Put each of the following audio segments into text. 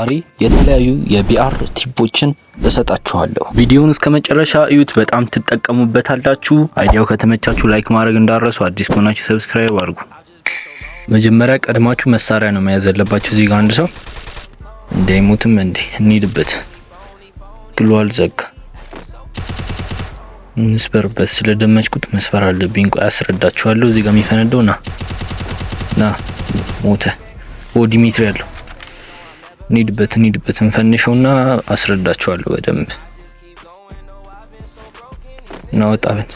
ዛሬ የተለያዩ የቢአር ቲፖችን እሰጣችኋለሁ። ቪዲዮውን እስከመጨረሻ እዩት፣ በጣም ትጠቀሙበታላችሁ። አይዲያው ከተመቻችሁ ላይክ ማድረግ እንዳረሱ፣ አዲስ ከሆናችሁ ሰብስክራይብ አድርጉ። መጀመሪያ ቀድማችሁ መሳሪያ ነው መያዝ ያለባችሁ። እዚህ ጋር አንድ ሰው እንዳይሞትም እንሂድበት። ግሏል ዘጋ እንስበርበት። ስለደመጭኩት መስፈር አለብኝ። ቆይ አስረዳችኋለሁ። እዚህ ጋር የሚፈነደው ና ሞተ። ዲሚትሪ ያለው እንሂድበት እንፈንሸውና አስረዳችኋለሁ በደንብ። ና ወጣብን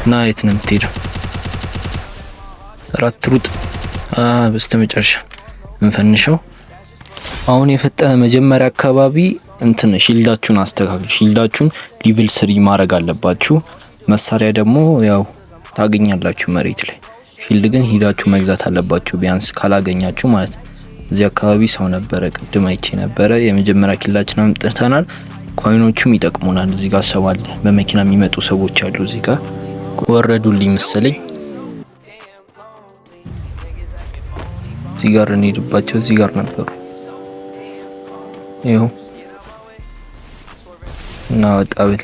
ና የት ነው የምትሄደው? ራት ሩጥ። በስተመጨረሻ እንፈንሸው። አሁን የፈጠነ መጀመሪያ አካባቢ ሺልዳችሁን አስተካክሉ። ሺልዳችሁን ሌቭል 3 ማድረግ አለባችሁ። መሳሪያ ደግሞ ያው ታገኛላችሁ መሬት ላይ። ሺልድ ግን ሂዳችሁ መግዛት አለባችሁ፣ ቢያንስ ካላገኛችሁ ማለት ነው። እዚህ አካባቢ ሰው ነበረ፣ ቅድም አይቼ ነበረ። የመጀመሪያ ኪላችን አምጥተናል። ኮይኖቹም ይጠቅሙናል። እዚህ ጋር ሰው አለ፣ በመኪና የሚመጡ ሰዎች አሉ። እዚህ ጋር ወረዱልኝ መሰለኝ። እዚህ ጋር እንሄድባቸው። እዚህ ጋር ነበሩ። ይኸው እና ወጣብል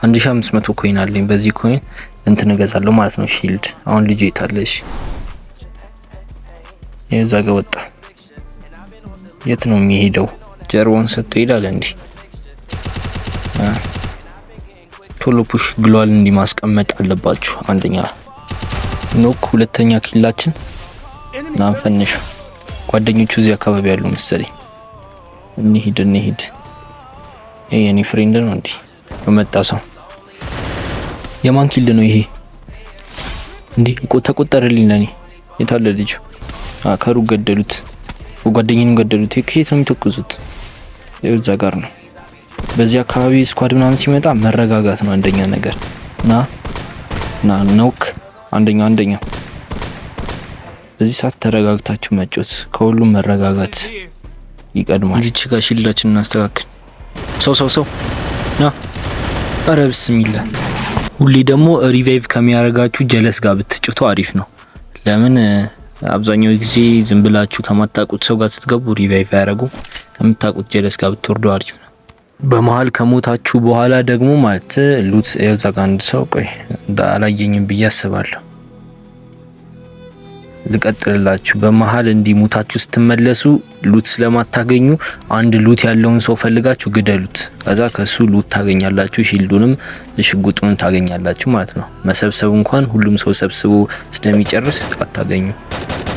1500 ኮይን አለኝ። በዚህ ኮይን እገዛለሁ ማለት ነው ሺልድ። አሁን ልጅ የታለሽ? የዛ ጋር ወጣ። የት ነው የሚሄደው? ጀርባውን ሰጥቶ ይላል እንዴ? ቶሎ ፑሽ ግሏል ማስቀመጥ አለባችሁ። አንደኛ ኖክ፣ ሁለተኛ ኪላችን ናንፈንሽ። ጓደኞቹ እዚህ አካባቢ ያሉ መሰለኝ። እንሂድ። የኔ ፍሬንድ ነው እንዴ? የመጣ ሰው። የማን ኪል ነው ይሄ እንዴ? ተቆጠረልኝ ለኔ። የታለ ልጅ? ከሩ ገደሉት። ጓደኛዬን ገደሉት። ከየት ነው የሚተኩሱት? እዛ ጋር ነው። በዚህ አካባቢ ስኳድ ምናምን ሲመጣ መረጋጋት ነው አንደኛ ነገር። ና ኖክ አንደኛ። በዚህ ሰዓት ተረጋግታችሁ መጮት፣ ከሁሉም መረጋጋት ይቀድማል። እዚች ጋር ሺልዳችንን እናስተካክል። ሰው ና። ኧረ ብስሚላ። ሁሌ ደግሞ ሪቫይቭ ከሚያረጋችሁ ጀለስ ጋር ብትጭቱ አሪፍ ነው። ለምን አብዛኛው ጊዜ ዝም ብላችሁ ከማታውቁት ሰው ጋር ስትገቡ ሪቫይቭ አያረጉም። ከምታውቁት ጀለስ ጋር ብትወርዱ አሪፍ ነው። በመሃል ከሞታችሁ በኋላ ደግሞ ማለት ሉት የዛ ጋር አንድ ሰው ቆይ አላየኝም ብዬ አስባለሁ። ልቀጥልላችሁ። በመሃል እንዲሞታችሁ ስትመለሱ ሉት ስለማታገኙ አንድ ሉት ያለውን ሰው ፈልጋችሁ ግደሉት። ከዛ ከሱ ሉት ታገኛላችሁ፣ ሺልዱንም ሽጉጡን ታገኛላችሁ ማለት ነው። መሰብሰብ እንኳን ሁሉም ሰው ሰብስቦ ስለሚጨርስ አታገኙ።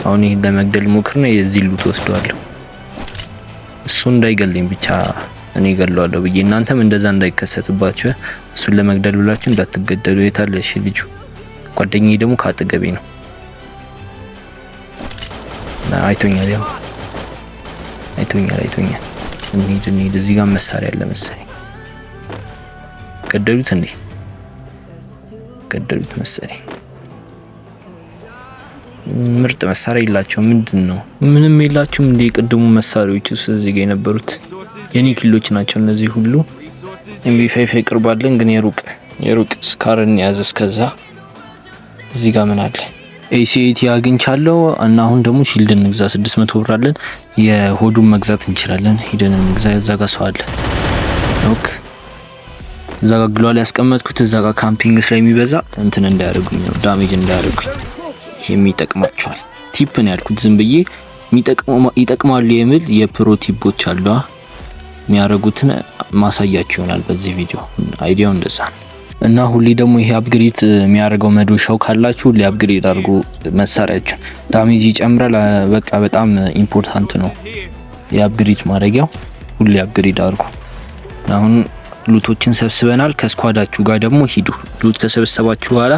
አሁን ይሄን ለመግደል ሞክርና የዚህ ሉት ወስደዋለሁ። እሱ እንዳይገለኝ ብቻ እኔ ገለዋለሁ ብዬ እናንተም እንደዛ እንዳይከሰትባችሁ እሱን ለመግደል ብላችሁ እንዳትገደሉ። የታለ እሺ ልጁ? ጓደኛዬ ደግሞ ካጠገቤ ነው። አይቶኛል። እንሂድ። እዚህ ጋር መሳሪያ አለ መሰለኝ። ገደሉት መሰለኝ። ምርጥ መሳሪያ የላቸውም። ምንድነው? ምንም የላችሁም እንዴ? ቅድሙ መሳሪያዎች እዚህ ጋር የነበሩት የኔ ኪሎች ናቸው እነዚህ ሁሉ። ኤምቢ5 ይቀርባለን ግን የሩቅ ስካርን ያዘ። እስከዛ እዚህ ጋር ምን አለ? ኤሲኤቲ አግኝቻለሁ እና አሁን ደግሞ ሺልድ እንግዛ። 600 ብር አለን። የሆዱን መግዛት እንችላለን። ሄደን እንግዛ። እዛ ጋር ሰው አለ። ኦኬ፣ እዛ ጋር ግሏል ያስቀመጥኩት። እዛ ጋር ካምፒንግ ስለሚበዛ እንዳያደርጉኝ ነው፣ ዳሜጅ እንዳያደርጉኝ። ይሄም ይጠቅማቸዋል። ቲፕ ነው ያልኩት ዝም ብዬ። ይጠቅማሉ የሚል የፕሮ ቲፖች አሉ። የሚያደርጉትን ማሳያችሁ ይሆናል በዚህ ቪዲዮ። አይዲያው እንደዛ ነው። እና ሁሌ ደግሞ ይሄ አፕግሬድ የሚያደርገው መዶሻው ካላችሁ ሁሌ አፕግሬድ አድርጉ መሳሪያችሁ። ዳሜጅ ይጨምራል። በቃ በጣም ኢምፖርታንት ነው የአፕግሬድ ማድረጊያው። ሁሌ አፕግሬድ አድርጉ። አሁን ሉቶችን ሰብስበናል። ከስኳዳችሁ ጋር ደግሞ ሂዱ። ሉት ከሰበሰባችሁ በኋላ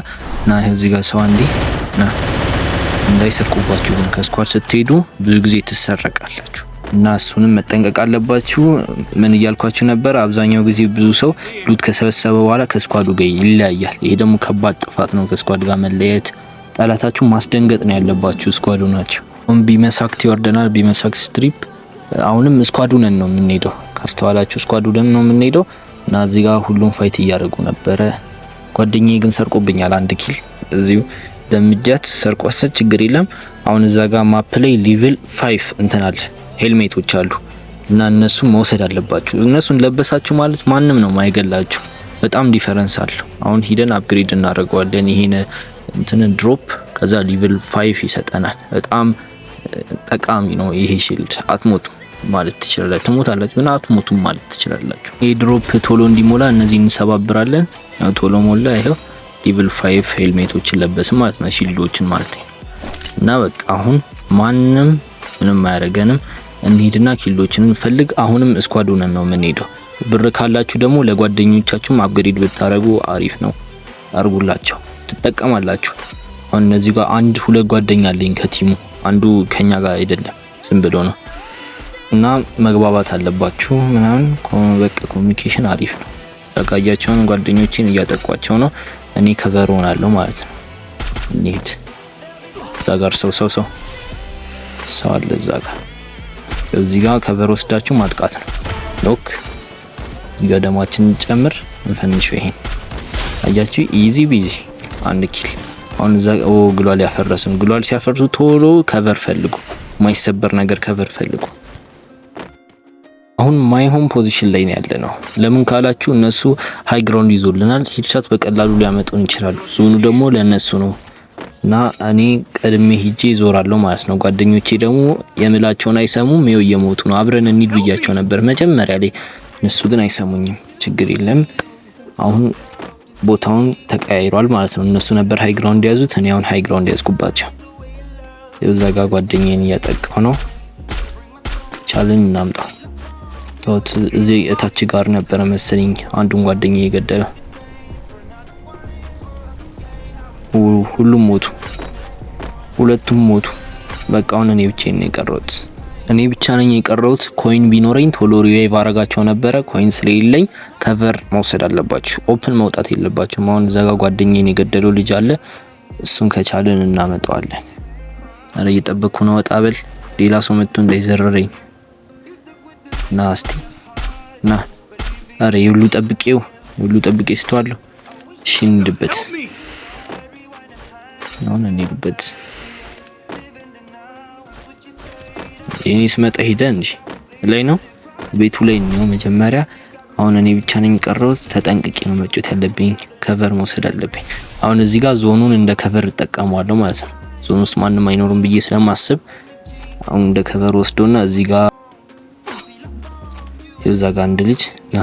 እዚህ ጋር ሰው አንዴ እንዳይሰርቁባችሁ። ግን ከስኳድ ስትሄዱ ብዙ ጊዜ ትሰረቃላችሁ እና እሱንም መጠንቀቅ አለባችሁ። ምን እያልኳችሁ ነበር? አብዛኛው ጊዜ ብዙ ሰው ሉት ከሰበሰበ በኋላ ከስኳዱ ጋር ይለያያል። ይሄ ደግሞ ከባድ ጥፋት ነው። ከስኳድ ጋር መለየት፣ ጠላታችሁ ማስደንገጥ ነው ያለባችሁ። ስኳዱ ናቸው። ቢመሳክት ይወርደናል። ቢመሳክት ስትሪፕ። አሁንም ስኳዱ ነን ነው የምንሄደው። ካስተዋላችሁ ስኳዱ ነን ነው የምንሄደው እና እዚህ ጋር ሁሉም ፋይት እያደረጉ ነበረ። ጓደኛዬ ግን ሰርቆብኛል አንድ ኪል። እዚሁ ለምጃት ሰርቋሰት ችግር የለም። አሁን እዛ ጋር ማፕ ላይ ሌቭል 5 እንትን አለ ሄልሜቶች አሉ እና እነሱ መውሰድ አለባችሁ። እነሱን ለበሳችሁ ማለት ማንም ነው ማይገላችሁ። በጣም ዲፈረንስ አለው። አሁን ሂደን አፕግሬድ እናደርገዋለን ይሄን እንትን ድሮፕ ከዛ ሌቭል 5 ይሰጠናል። በጣም ጠቃሚ ነው ይሄ ሺልድ። አትሞቱ ማለት ትችላላችሁ። ትሞታላችሁ ግን አትሞቱም ማለት ትችላላችሁ። ይሄ ድሮፕ ቶሎ እንዲሞላ እነዚህ እንሰባብራለን። ቶሎ ሞላ። ይሄው ሌቭል 5 ሄልሜቶችን ለበስን ማለት ነው፣ ሺልዶችን ማለት ነው። እና በቃ አሁን ማንም ምንም አያረገንም። እንሂድና ኪልዶችን እንፈልግ። አሁንም ስኳድ ሆነን ነው የምንሄደው። ብር ካላችሁ ደግሞ ለጓደኞቻችሁም አፕግሬድ ብታረጉ አሪፍ ነው። አርጉላቸው፣ ትጠቀማላችሁ። አሁን እነዚህ ጋር አንድ ሁለት ጓደኛ አለኝ ከቲሙ፣ አንዱ ከኛ ጋር አይደለም ዝም ብሎ ነው። እና መግባባት አለባችሁ ምናምን። በቃ ኮሙኒኬሽን አሪፍ ነው። ዘጋያቸውን ጓደኞቼን እያጠቋቸው ነው። እኔ ከቨር ሆናለሁ ማለት ነው። እንሂድ። እዛ ጋር ሰው አለ እዛ ጋር። እዚህ ጋር ከቨር ወስዳችሁ ማጥቃት ነው። ሎክ እዚህ ጋር ደማችን ጨምር እንፈንሽው። ይሄን አያችሁ፣ ኢዚ ቢዚ አንድ ኪል። አሁን እዛ ግሏል ያፈረስን። ግሏል ሲያፈርሱ ቶሎ ከቨር ፈልጉ፣ ማይሰበር ነገር ከቨር ፈልጉ። አሁን ማይሆን ፖዚሽን ላይ ነው ያለነው። ለምን ካላችሁ እነሱ ሃይ ግራውንድ ይዞልናል። ሄድሻት በቀላሉ ሊያመጡን ይችላሉ። ዞኑ ደግሞ ለነሱ ነው እና እኔ ቀድሜ ሂጄ ዞራለሁ ማለት ነው። ጓደኞቼ ደግሞ የምላቸውን አይሰሙም። ይኸው እየሞቱ ነው። አብረን እንሂድ ብያቸው ነበር መጀመሪያ ላይ፣ እነሱ ግን አይሰሙኝም። ችግር የለም። አሁን ቦታውን ተቀያይሯል ማለት ነው። እነሱ ነበር ሃይ ግራውንድ ያዙት፣ እኔ አሁን ሃይ ግራውንድ ያዝኩባቸው። እዛ ጋር ጓደኛዬን እያጠቃው ነው። ቻልን እናምጣው። ቶት እዚህ እታች ጋር ነበር መሰለኝ አንዱን ጓደኛዬ የገደለው። ሁሉም ሞቱ፣ ሁለቱም ሞቱ። በቃ አሁን እኔ ብቻዬን ነው የቀረሁት። እኔ ብቻ ነኝ የቀረሁት። ኮይን ቢኖረኝ ቶሎ ሪቫይቭ አረጋቸው ነበረ። ኮይን ስለሌለኝ ከቨር መውሰድ አለባችሁ። ኦፕን መውጣት የለባችሁም። አሁን እዛ ጋር ጓደኛዬን የገደለው ልጅ አለ። እሱን ከቻለን እናመጣዋለን። አረ እየጠበቅኩ ነው። ወጣ በል፣ ሌላ ሰው መጥቶ እንዳይዘረረኝ። ና እስቲ ና። አረ ይሁሉ ጠብቄ ስተዋለሁ። እሺ እንሂድበት። አሁን እንሂድበት። እኔ ስመጣ ሄደን እንጂ ላይ ነው ቤቱ ላይ ነው መጀመሪያ። አሁን እኔ ብቻ ነኝ ቀረውት። ተጠንቅቄ ነው መጮት ያለብኝ። ከቨር መውሰድ አለብኝ። አሁን እዚህ ጋር ዞኑን እንደ ከቨር እጠቀማለሁ ማለት ነው። ዞን ውስጥ ማንም አይኖርም ብዬ ስለማስብ አሁን እንደ ከቨር ወስዶና እዚህ ጋር እዛ ጋር አንድ ልጅ ና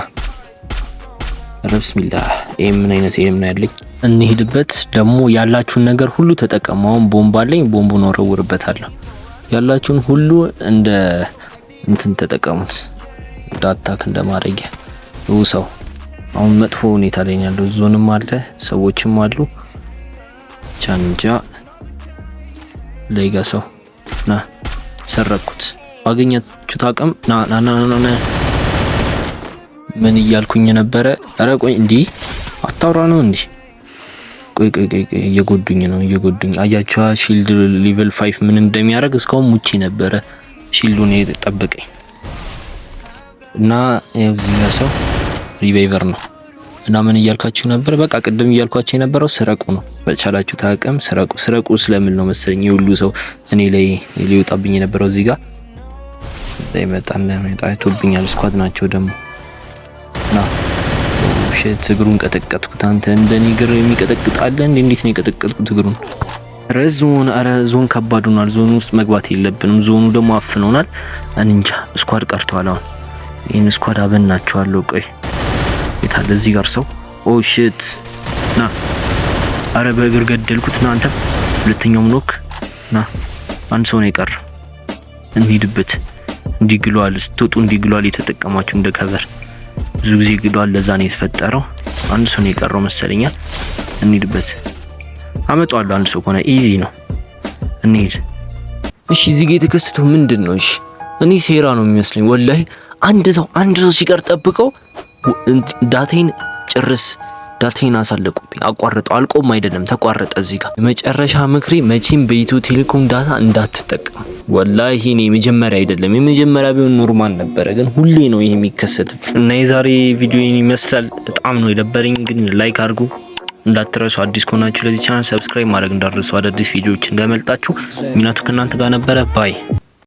ረብስሚላህ። ይሄ ምን አይነት ኤም ነው ያለኝ? እንሂድበት። ደግሞ ያላችሁን ነገር ሁሉ ተጠቀሙ። አሁን ቦምብ አለኝ፣ ቦምቡን ወረውርበታለሁ። ያላችሁን ሁሉ እንደ እንትን ተጠቀሙት፣ እንደ አታክ እንደማድረጊያ። ሰው አሁን መጥፎ ሁኔታ ላይ ያለው ዞንም አለ፣ ሰዎችም አሉ። ቻንጃ ሌጋ ሰው ና ሰረኩት። አገኛችሁት አቅም ና ምን እያልኩኝ ነበረ? አረ ቆይ እንዴ አታውራ ነው እንዴ? ቆይ እየጎዱኝ ነው። አያቻ ሺልድ ሌቨል 5 ምን እንደሚያደርግ እስካሁን ሙቺ ነበረ። ሺልዱን የጠበቀኝ እና የዚህኛ ሰው ሪቫይቨር ነው። እና ምን እያልካችሁ ነበር? በቃ ቅድም እያልኳችሁ የነበረው ስረቁ ነው። በቻላችሁ ታቀም ስረቁ ስለምን ነው መሰለኝ ሁሉ ሰው እኔ ላይ ሊወጣብኝ የነበረው። እዚህ ጋር እንዳይመጣ አይቶብኛል። ስኳድ ናቸው ደግሞ ና ሸት እግሩን ቀጠቀጥኩት። አንተ እንደኔ እግር የሚቀጠቅጣለ እንዴት ነው የቀጠቀጥኩት እግሩን? ዞን ከባድ ሆኗል። ዞን ውስጥ መግባት የለብንም። ዞኑ ደግሞ አፍኖናል። እንጃ ስኳድ ቀርቷል። አሁን ይሄን ስኳድ አበናቸዋለሁ። ቆይ የታለ እዚህ ጋር ሰው? ኦ ሺት ና። አረ በእግር ገደልኩት። ና አንተ ሁለተኛው ኖክ ና። አንድ ሰው ነው የቀረ። እንሂድበት። እንዲግሏል ስትወጡ እንዲግሏል የተጠቀማችሁ እንደ ከቨር ብዙ ጊዜ ግዷል። ለዛ ነው የተፈጠረው። አንድ ሰው ነው የቀረው መሰለኛል። እንሂድበት። አመጣዋለሁ። አንድ ሰው ከሆነ ኢዚ ነው። እንሂድ። እሺ እዚህ ጋር የተከሰተው ምንድን ነው? እሺ እኔ ሴራ ነው የሚመስለኝ ወላሂ። አንድ ሰው ሲቀር ጠብቀው ዳቴን ጭርስ ዳቴን አሳለቁብኝ። አቋርጠው አልቆም አይደለም ተቋረጠ። እዚህ ጋር የመጨረሻ ምክሬ መቼም በኢትዮ ቴሌኮም ዳታ እንዳትጠቀሙ። ወላሂ እኔ መጀመሪያ አይደለም የመጀመሪያ ቢሆን ኖርማል ነበረ፣ ግን ሁሌ ነው ይሄ የሚከሰት። እና የዛሬ ቪዲዮ ይመስላል። በጣም ነው የደበረኝ፣ ግን ላይክ አድርጉ። እንዳትረሱ። አዲስ ከሆናችሁ ለዚህ ቻናል ሰብስክራይብ ማድረግ እንዳትረሱ። አዳዲስ ቪዲዮዎች እንዳይመልጣችሁ። ሚናቱ ከእናንተ ጋር ነበረ። ባይ